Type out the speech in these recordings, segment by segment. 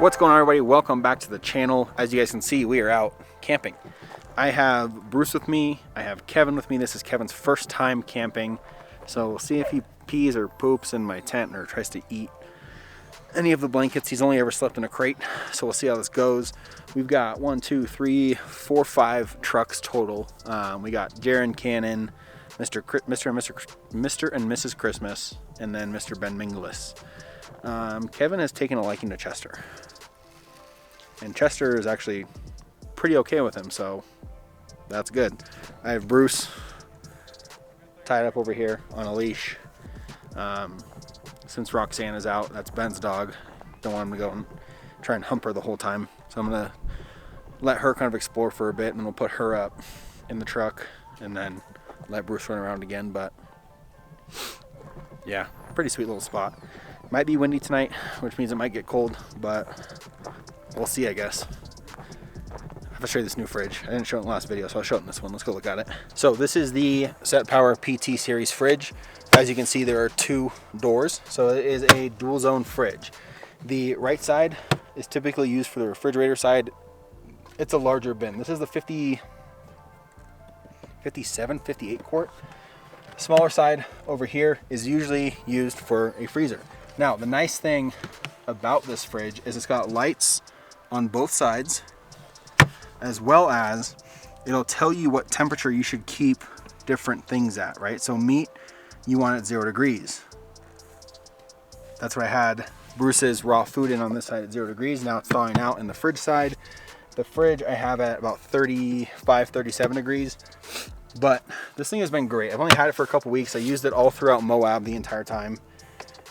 What's going on, everybody? Welcome back to the channel. As you guys can see, we are out camping. I have Bruce with me. I have Kevin with me. This is Kevin's first time camping. So we'll see if he pees or poops in my tent or tries to eat any of the blankets. He's only ever slept in a crate. So we'll see how this goes. We've got 1, 2, 3, 4, 5 trucks total. We got Jaron Cannon, Mr. and Mrs. Christmas, and then Mr. Ben Minglis. Kevin has taken a liking to Chester. And Chester is actually pretty okay with him, so that's good. I have Bruce tied up over here on a leash. Since Roxanne is out, that's Ben's dog. Don't want him to go and try and hump her the whole time. So I'm gonna let her kind of explore for a bit, and then we'll put her up in the truck and then let Bruce run around again. But yeah, pretty sweet little spot. Might be windy tonight, which means it might get cold, but we'll see, I guess. I have to show you this new fridge. I didn't show it in the last video, so I'll show it in this one. Let's go look at it. So this is the SetPower PT series fridge. As you can see, there are 2 doors. So it is a dual zone fridge. The right side is typically used for the refrigerator side. It's a larger bin. This is the 57, 58 quart. Smaller side over here is usually used for a freezer. Now, the nice thing about this fridge is it's got lights on both sides, as well as it'll tell you what temperature you should keep different things at, right? So meat, you want at 0 degrees. That's what I had Bruce's raw food in on this side at 0 degrees. Now it's thawing out in the fridge side. The fridge I have at about 35, 37 degrees. But this thing has been great. I've only had it for a couple weeks. I used it all throughout Moab the entire time.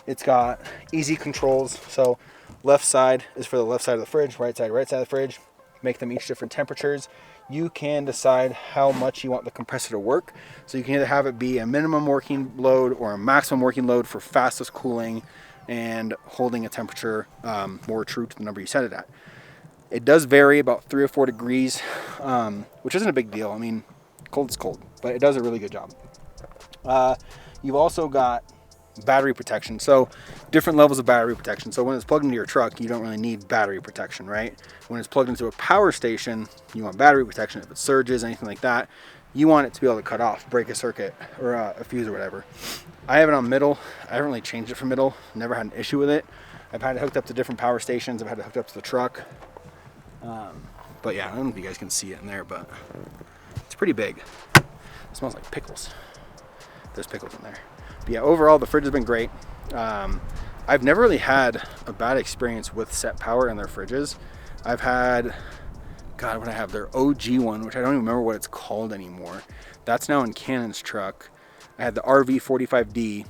It's got easy controls. So left side is for the left side of the fridge, right side of the fridge. Make them each different temperatures. You can decide how much you want the compressor to work. So you can either have it be a minimum working load or a maximum working load for fastest cooling and holding a temperature more true to the number you set it at. It does vary about 3 or 4 degrees, which isn't a big deal. I mean, cold is cold, but it does a really good job. You've also got battery protection. So different levels of battery protection. So when it's plugged into your truck, you don't really need battery protection, right? When it's plugged into a power station, you want battery protection. If it surges, anything like that, you want it to be able to cut off, break a circuit or a fuse or whatever. I have it on middle. I haven't really changed it for middle. Never had an issue with it. I've had it hooked up to different power stations. I've had it hooked up to the truck. But yeah, I don't know if you guys can see it in there, but it's pretty big. It smells like pickles. There's pickles in there. But yeah, overall, the fridge has been great. I've never really had a bad experience with SetPower and their fridges. I've had, God, what I have, their OG one, which I don't even remember what it's called anymore. That's now in Cannon's truck. I had the RV45D,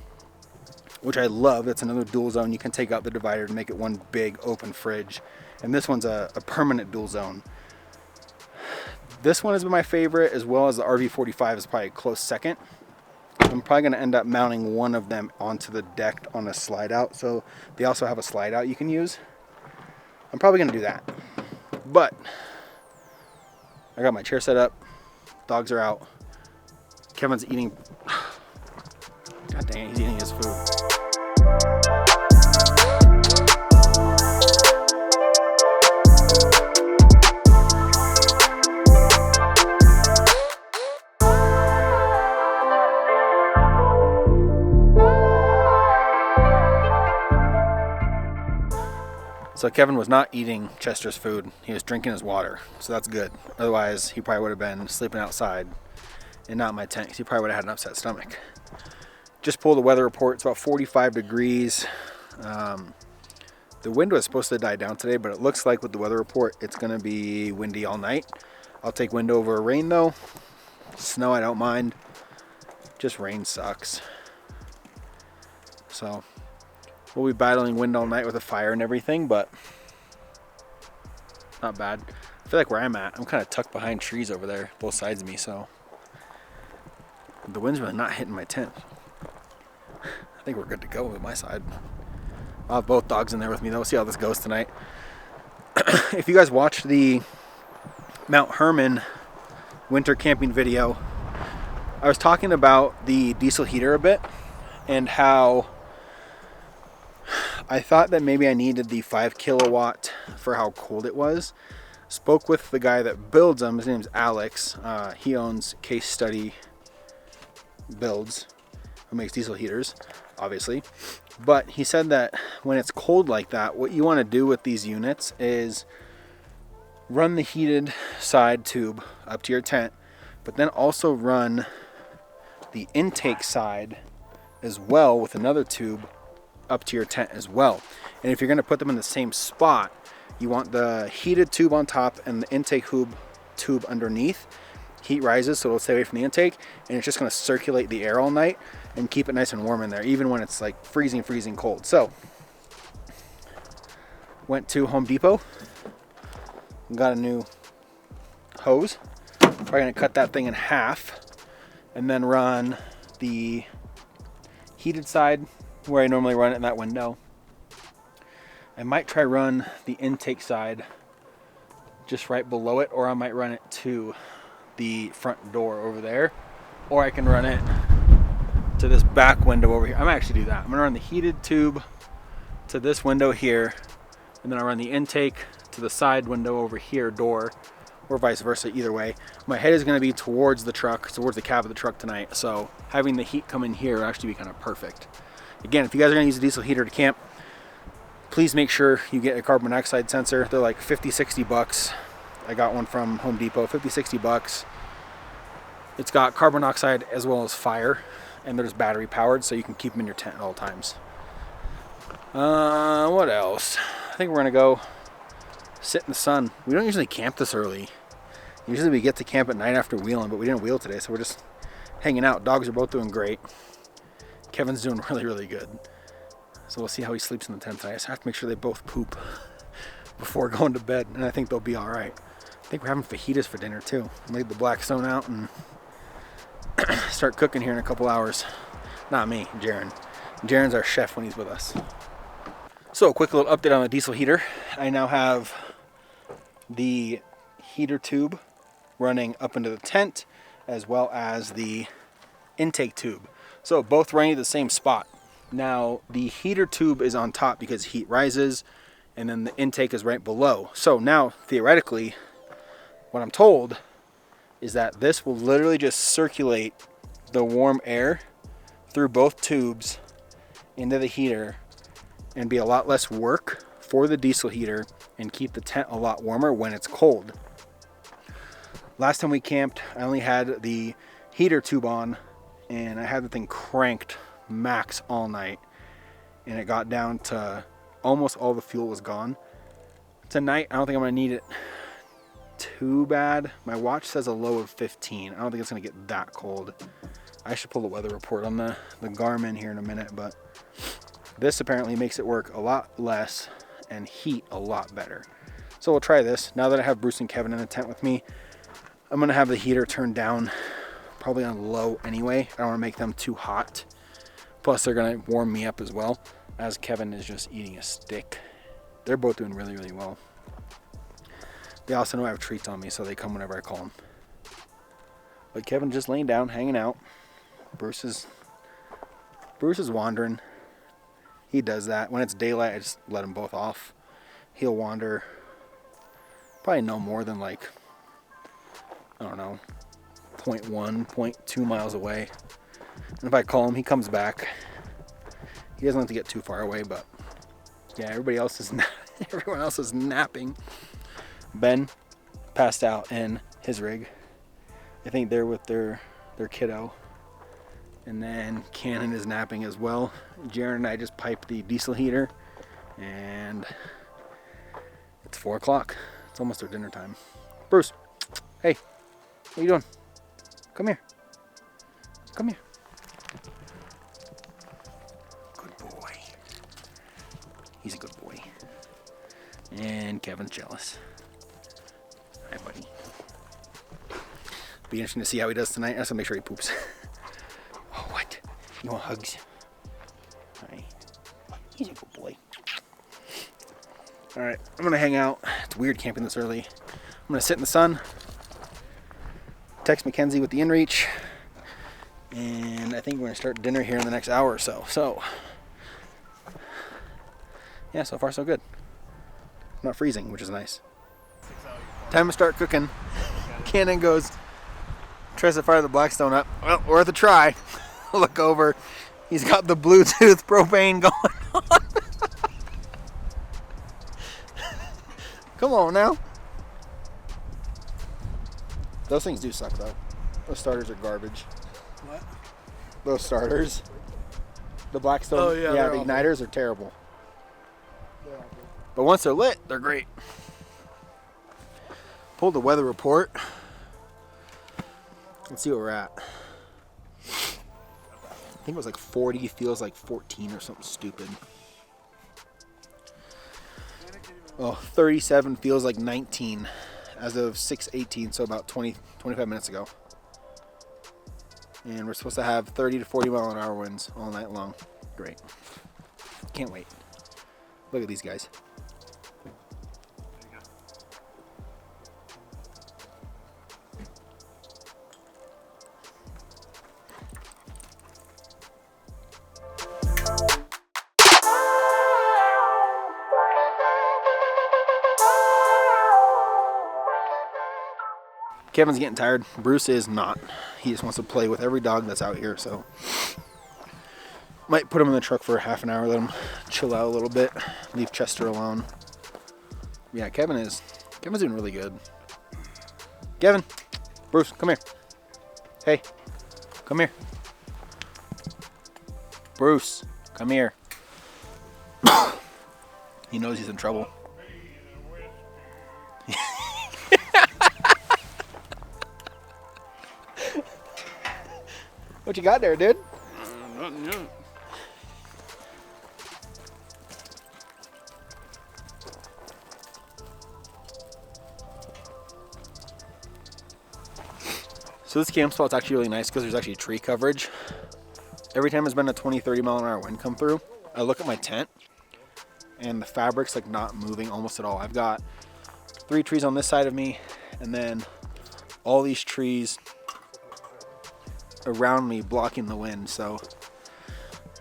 which I love. That's another dual zone. You can take out the divider to make it one big open fridge. And this one's a permanent dual zone. This one has been my favorite, as well as the RV45 is probably a close second. I'm probably going to end up mounting one of them onto the deck on a slide out. So they also have a slide out you can use. I'm probably going to do that. But I got my chair set up. Dogs are out. Kevin's eating. God dang it, he's eating his food. So Kevin was not eating Chester's food. He was drinking his water. So that's good. Otherwise, he probably would have been sleeping outside and not in my tent. He probably would have had an upset stomach. Just pulled the weather report. It's about 45 degrees. The wind was supposed to die down today, but it looks like with the weather report, it's going to be windy all night. I'll take wind over rain though. Snow, I don't mind. Just rain sucks. So we'll be battling wind all night with a fire and everything, but not bad. I feel like where I'm at, I'm kind of tucked behind trees over there, both sides of me, so the wind's really not hitting my tent. I think we're good to go with my side. I'll have both dogs in there with me, though. We'll see how this goes tonight. If you guys watched the Mount Herman winter camping video, I was talking about the diesel heater a bit and how I thought that maybe I needed the 5 kilowatt for how cold it was. Spoke with the guy that builds them. His name's Alex. He owns Case Study Builds, who makes diesel heaters, obviously. But he said that when it's cold like that, what you want to do with these units is run the heated side tube up to your tent, but then also run the intake side as well with another tube up to your tent as well. And if you're going to put them in the same spot, you want the heated tube on top and the intake tube underneath. Heat rises, so it'll stay away from the intake, and it's just going to circulate the air all night and keep it nice and warm in there, even when it's like freezing cold. So went to Home Depot, got a new hose. Probably going to cut that thing in half and then run the heated side where I normally run it in that window. I might try run the intake side just right below it, or I might run it to the front door over there, or I can run it to this back window over here. I might actually do that. I'm gonna run the heated tube to this window here, and then I'll run the intake to the side window over here, door, or vice versa. Either way, my head is going to be towards the truck, towards the cab of the truck tonight, so having the heat come in here will actually be kind of perfect. Again, if you guys are going to use a diesel heater to camp, please make sure you get a carbon monoxide sensor. They're like 50-60 bucks. I got one from Home Depot, 50-60 bucks. It's got carbon monoxide as well as fire, and there's battery powered, so you can keep them in your tent at all times. What else? I think we're gonna go sit in the sun. We don't usually camp this early. Usually we get to camp at night after wheeling, but we didn't wheel today, so we're just hanging out. Dogs are both doing great. Kevin's doing really good. So we'll see how he sleeps in the tent tonight. I just have to make sure they both poop before going to bed, and I think they'll be all right. I think we're having fajitas for dinner too. Laid the Blackstone out and start cooking here in a couple hours. Not me, Jaron. Jaron's our chef when he's with us. So a quick little update on the diesel heater. I now have the heater tube running up into the tent, as well as the intake tube. So both running at the same spot. Now the heater tube is on top because heat rises, and then the intake is right below. So now theoretically, what I'm told is that this will literally just circulate the warm air through both tubes into the heater and be a lot less work for the diesel heater and keep the tent a lot warmer when it's cold. Last time we camped, I only had the heater tube on, and I had the thing cranked max all night, and it got down to almost all the fuel was gone. Tonight, I don't think I'm gonna need it too bad. My watch says a low of 15. I don't think it's gonna get that cold. I should pull the weather report on the Garmin here in a minute, but this apparently makes it work a lot less and heat a lot better. So we'll try this. Now that I have Bruce and Kevin in the tent with me, I'm gonna have the heater turned down, probably on low anyway. I don't wanna make them too hot. Plus they're gonna warm me up as well, as Kevin is just eating a stick. They're both doing really well. They also know I have treats on me, so they come whenever I call them. But Kevin's just laying down, hanging out. Bruce is wandering. He does that. When it's daylight, I just let them both off. He'll wander probably no more than like, I don't know, 0.1, 0.2 miles away. And if I call him, he comes back. He doesn't have to get too far away, but yeah, everyone else is napping. Ben passed out in his rig. I think they're with their kiddo. And then Cannon is napping as well. Jaron and I just piped the diesel heater, and it's 4 o'clock. It's almost our dinner time. Bruce, hey, what are you doing? Come here. Come here. Good boy. He's a good boy. And Kevin's jealous. Hi, buddy. Be interesting to see how he does tonight. I have to make sure he poops. Oh, what? You want hugs? Hi. He's a good boy. Alright, I'm going to hang out. It's weird camping this early. I'm going to sit in the sun, text Mackenzie with the inReach, and I think we're going to start dinner here in the next hour or so. So, yeah, so far so good. not freezing, which is nice. Time to start cooking. Cannon tries to fire the Blackstone up. Well, worth a try. Look over. He's got the Bluetooth propane going on. Come on now. Those things do suck though. Those starters are garbage. What? Those starters. The Blackstone. Oh, yeah, the igniters are terrible. But once they're lit, they're great. Pulled the weather report. Let's see what we're at. I think it was like 40, feels like 14 or something stupid. Oh, 37 feels like 19 as of 6:18, so about 25 minutes ago. And we're supposed to have 30 to 40 mile an hour winds all night long. Great. Can't wait. Look at these guys. Kevin's getting tired. Bruce is not. He just wants to play with every dog that's out here, so might put him in the truck for half an hour, let him chill out a little bit, leave Chester alone. Yeah, Kevin's doing really good. Kevin, Bruce, come here. Hey, come here. Bruce, come here. He knows he's in trouble. What you got there, dude? Nothing yet. So this camp spot's actually really nice because there's actually tree coverage. Every time there's been a 20-30 mile an hour wind come through, I look at my tent and the fabric's like not moving almost at all. I've got 3 trees on this side of me and then all these trees around me blocking the wind, so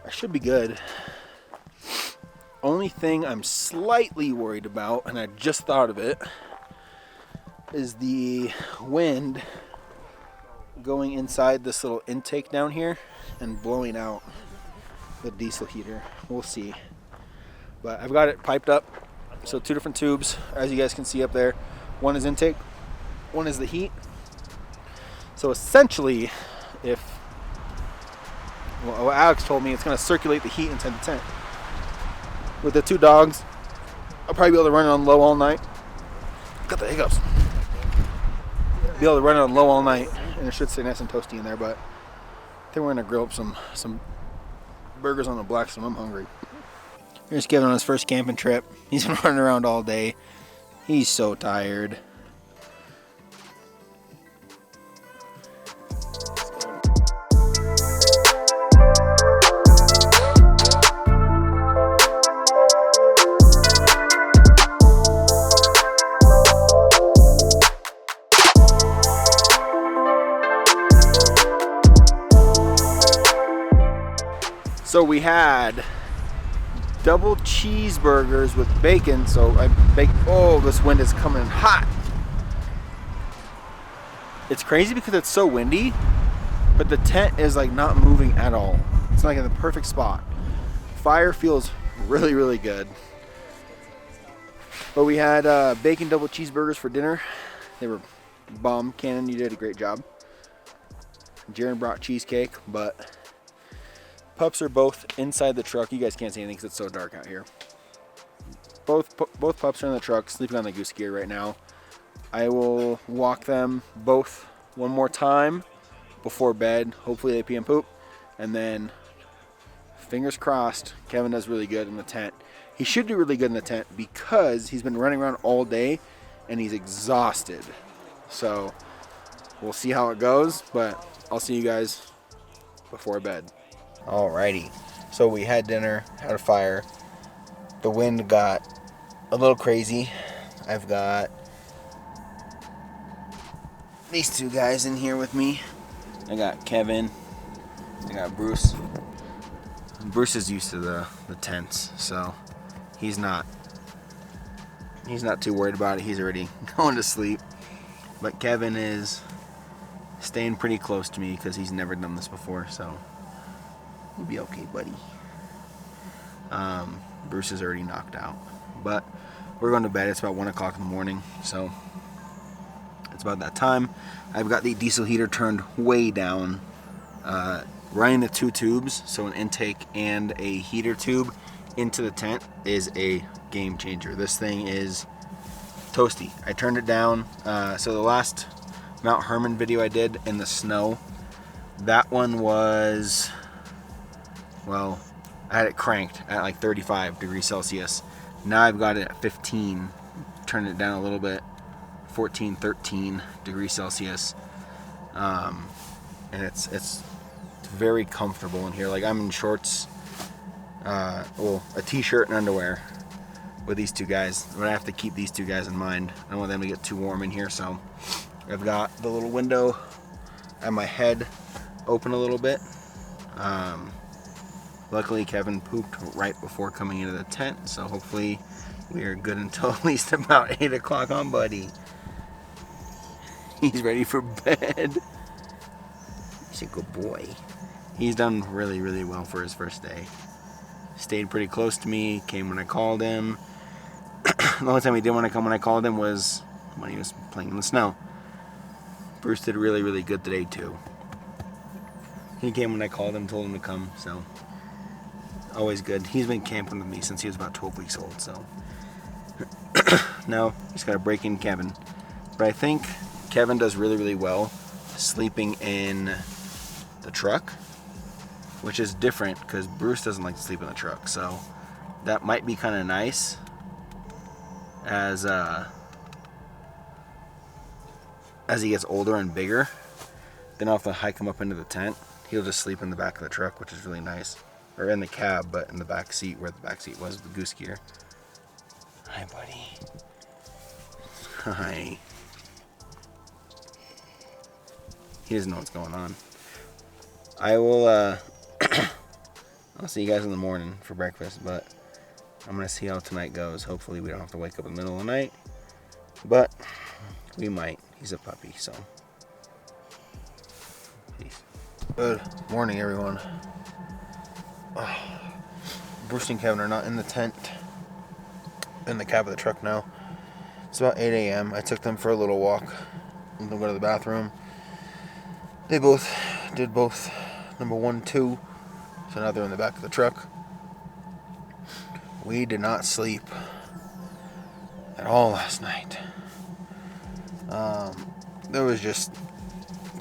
I should be good. Only thing I'm slightly worried about, and I just thought of it, is the wind going inside this little intake down here and blowing out the diesel heater. We'll see. But I've got it piped up, so 2 different tubes, as you guys can see up there. One is intake, one is the heat. So essentially, well, Alex told me it's going to circulate the heat inside the tent. With the 2 dogs, I'll probably be able to run it on low all night. Got the hiccups. Be able to run it on low all night, and it should stay nice and toasty in there. But I think we're going to grill up some burgers on the Blackstone. I'm hungry. Here's Kevin on his first camping trip. He's been running around all day. He's so tired. So we had double cheeseburgers with bacon. So I baked, oh, this wind is coming in hot. It's crazy because it's so windy, but the tent is like not moving at all. It's like in the perfect spot. Fire feels really, really good. But we had bacon double cheeseburgers for dinner. They were bomb. Cannon, you did a great job. Jaron brought cheesecake, but pups are both inside the truck. You guys can't see anything because it's so dark out here. Both pups are in the truck, sleeping on the goose gear right now. I will walk them both one more time before bed. Hopefully they pee and poop. And then, fingers crossed, Kevin does really good in the tent. He should do really good in the tent because he's been running around all day and he's exhausted. So, we'll see how it goes, but I'll see you guys before bed. Alrighty, so we had dinner, had a fire. The wind got a little crazy. I've got these 2 guys in here with me. I got Kevin, I got Bruce. Bruce is used to the tents, so he's not He's not too worried about it. He's already going to sleep. But Kevin is staying pretty close to me because he's never done this before, so he'll be okay, buddy. Bruce is already knocked out. But we're going to bed. It's about 1 o'clock in the morning, so it's about that time. I've got the diesel heater turned way down. Running the 2 tubes, so an intake and a heater tube into the tent is a game changer. This thing is toasty. I turned it down. So the last Mount Herman video I did in the snow, that one was, well, I had it cranked at like 35 degrees Celsius. Now I've got it at 15. Turned it down a little bit, 14, 13 degrees Celsius. And it's very comfortable in here. Like, I'm in shorts, well, a t-shirt and underwear with these 2 guys. But I have to keep these 2 guys in mind. I don't want them to get too warm in here, so I've got the little window at my head open a little bit. Luckily, Kevin pooped right before coming into the tent, so hopefully we are good until at least about 8 o'clock on Buddy. He's ready for bed. He's a good boy. He's done really, really well for his first day. Stayed pretty close to me, came when I called him. The only time he didn't want to come when I called him was when he was playing in the snow. Bruce did really, really good today too. He came when I called him, told him to come, so always good. He's been camping with me since he was about 12 weeks old, so now he's got to break in Kevin. But I think Kevin does really, really well sleeping in the truck, which is different because Bruce doesn't like to sleep in the truck, so that might be kind of nice as he gets older and bigger. Then I'll have to hike him up into the tent. He'll just sleep in the back of the truck, which is really nice. Or in the cab, but in the back seat where the back seat was with the goose gear. Hi, buddy. Hi. He doesn't know what's going on. I will, I'll see you guys in the morning for breakfast, but I'm going to see how tonight goes. Hopefully we don't have to wake up in the middle of the night, but we might. He's a puppy, so. Peace. Good morning, everyone. Bruce and Kevin are not in the tent, in the cab of the truck now. It's about 8 a.m. I took them for a little walk. I'm going to go to the bathroom. They both did both number 1, 2. So now they're in the back of the truck. We did not sleep at all last night. There was just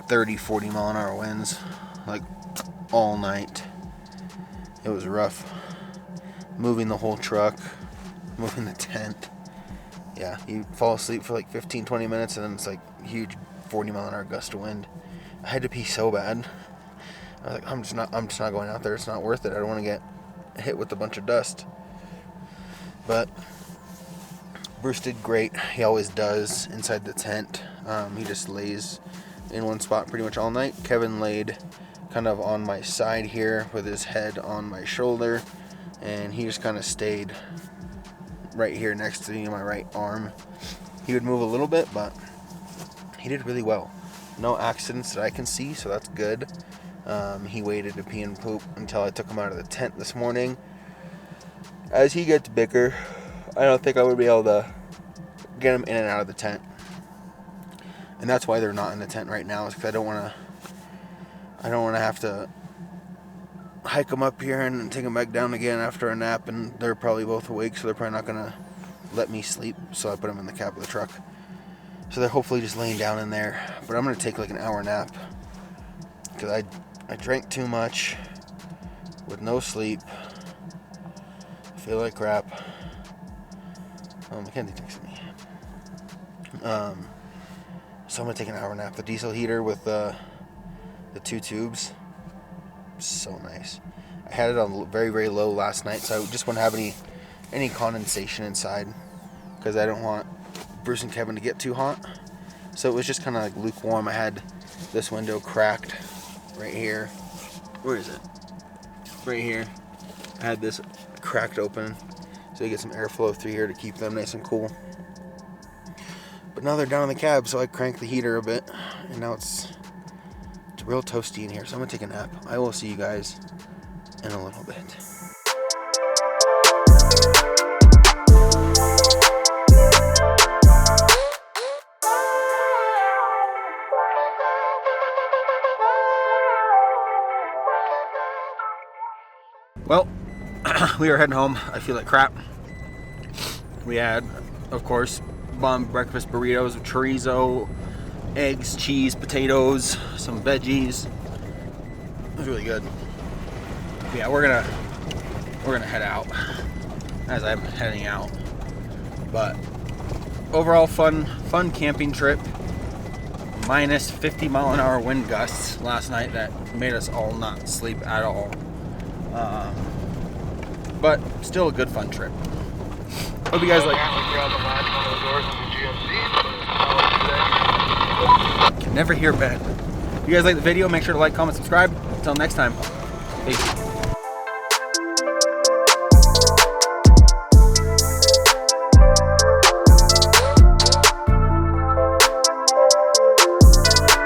30, 40 mile an hour winds, like all night. It was rough. Moving the whole truck, moving the tent. Yeah, you fall asleep for like 15, 20 minutes and then it's like huge 40 mile an hour gust of wind. I had to pee so bad. I was like, I'm just not going out there. It's not worth it. I don't want to get hit with a bunch of dust. But Bruce did great. He always does inside the tent. He just lays in one spot pretty much all night. Kevin laid kind of on my side here with his head on my shoulder, and he just kind of stayed right here next to me in my right arm. He would move a little bit, but he did really well. No accidents that I can see, so that's good. He waited to pee and poop until I took him out of the tent this morning. As he gets bigger, I don't think I would be able to get him in and out of the tent. And that's why they're not in the tent right now, is because I don't want to have to hike them up here and take them back down again after a nap, and they're probably both awake, so they're probably not going to let me sleep, so I put them in the cab of the truck. So they're hopefully just laying down in there, but I'm going to take like an hour nap, because I drank too much with no sleep. I feel like crap. Mackenzie texted me. So I'm going to take an hour nap. The diesel heater with the 2 tubes, so nice. I had it on very, very low last night, so I just wouldn't have any condensation inside, because I don't want Bruce and Kevin to get too hot. So it was just kind of like lukewarm. I had this window cracked right here. Where is it? Right here. I had this cracked open, so So you get some airflow through here to keep them nice and cool. But now they're down in the cab, so I cranked the heater a bit, and now it's real toasty in here. So I'm gonna take a nap. I will see you guys in a little bit. Well, we are heading home. I feel like crap. We had, of course, bomb breakfast burritos with chorizo, eggs, cheese, potatoes, some veggies. It was really good. But yeah, we're gonna head out as I'm heading out. But overall, fun camping trip. Minus 50-mile-an-hour wind gusts last night that made us all not sleep at all. But still a good fun trip. Hope you guys like. Can never hear Ben. If you guys like the video, make sure to like, comment, subscribe. Until next time, peace.